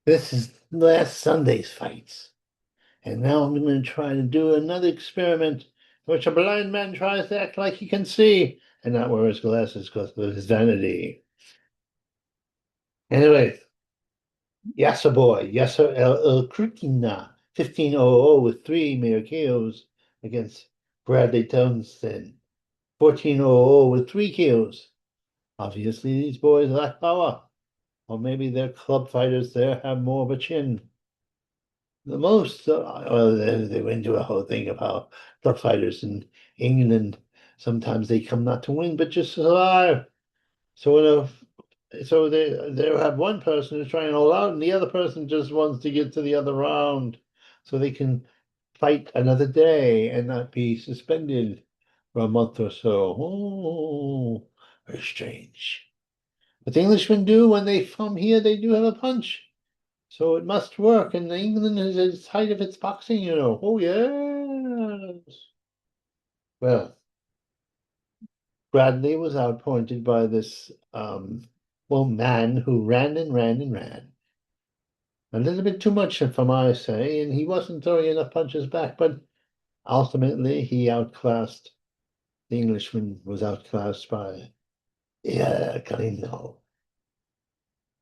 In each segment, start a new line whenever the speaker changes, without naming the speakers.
This is last Sunday's fights. And now I'm going to try to do another experiment in which a blind man tries to act like he can see and not wear his glasses because of his vanity. Anyway, Yasser boy, Yasser El Krukina, 1500 with three mere KOs against Bradley Townsend, 1400 with three KOs. Obviously, these boys lack power. Or maybe they're club fighters there have more of a chin. The most, well, they went into a whole thing of how club fighters in England sometimes they come not to win but just survive. So they have one person who's trying all out, and the other person just wants to get to the other round, so they can fight another day and not be suspended for a month or so. Oh, very strange. What the Englishmen do when they come here, they do have a punch. So it must work, and England is at its height of its boxing, you know. Oh, yes. Well, Bradley was outpointed by this, well, man who ran and ran and ran. A little bit too much, if I might say, and he wasn't throwing enough punches back, but ultimately he outclassed, the Englishman was outclassed by, yeah, Galino.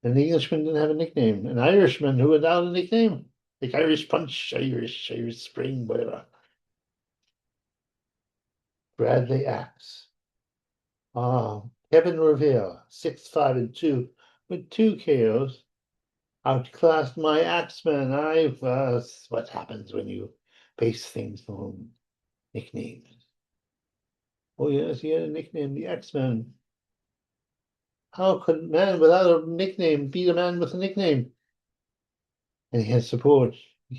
And the Englishman didn't have a nickname. An Irishman who without a nickname, like Irish Punch, Irish Spring, whatever. Bradley Axe. Kevin Revere, 6-5-2, with two KOs. Outclassed my Axeman. What happens when you base things on nicknames. Oh, yes, he had a nickname, the X-Men. How could a man without a nickname beat a man with a nickname? And he has support.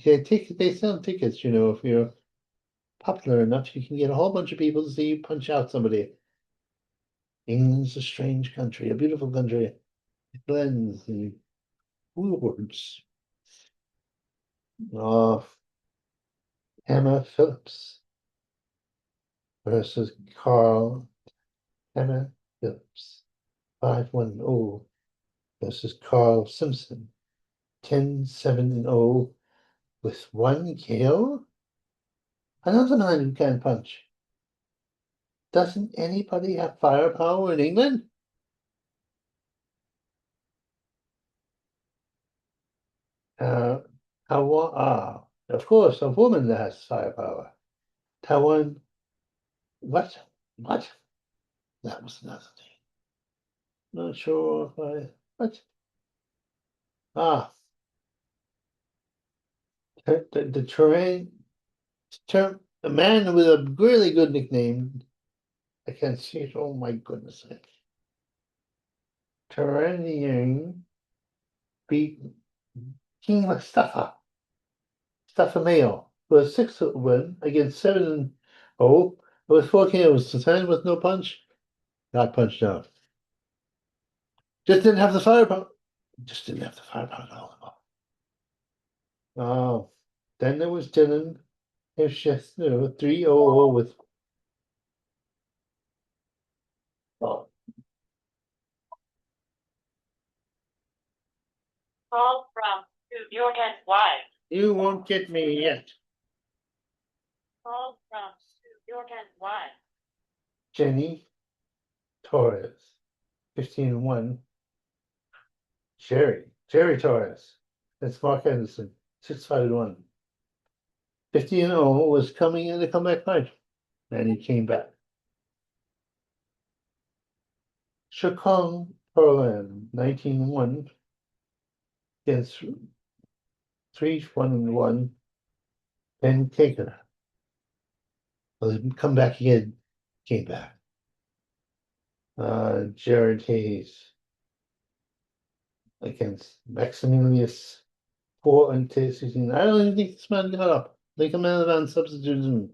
They sell tickets, you know, if you're popular enough, you can get a whole bunch of people to see you punch out somebody. England's a strange country, a beautiful country. It blends the words. Emma Phillips versus Carl Emma Phillips. 5-1-0 versus Carl Simpson. 10-7-0 with one KO. Another man who can punch. Doesn't anybody have firepower in England? Uh, of course, a woman that has firepower. Taiwan, what? What? That was another thing. Not sure if what? Ah, the term, a man with a really good nickname. I can't see it. Oh my goodness. Terranian beat King Mustafa. Mustafa Mayo was 6 win against 7-0. It was 4 KOs. The time with no punch. Got punched out. Just didn't have the firepower. Just didn't have the firepower at all. Oh, then there was Dylan. It's just 3-0 with. Oh,
Call from York Wide.
you won't get me yet.
Call from York Wide.
Jenny Torres, 15-1. Jerry Torres. That's Mark Anderson, 6-5-1. 15-0 was coming in the comeback fight, and he came back. Shakong Perlan, 19-1 against 3-1-1. Ben Taker. Well, come back again, came back. Jared Hayes against Maximilius 4-16. I don't even think this man got up. They come out and substituted him.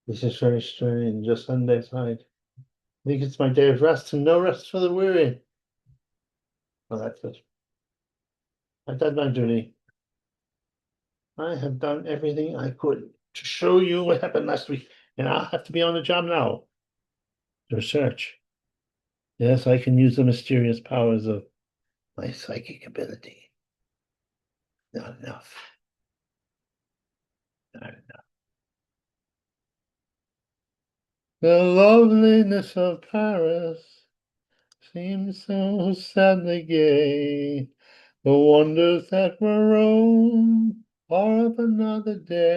This is very strange. Just Sunday side. I think it's my day of rest and no rest for the weary. Well, that's it. I've done my duty. I have done everything I could to show you what happened last week, and I'll have to be on the job now to research. Yes, I can use the mysterious powers of my psychic ability. Not enough. Not enough. The loveliness of Paris seems so sadly gay. The wonders that were Rome are of another day.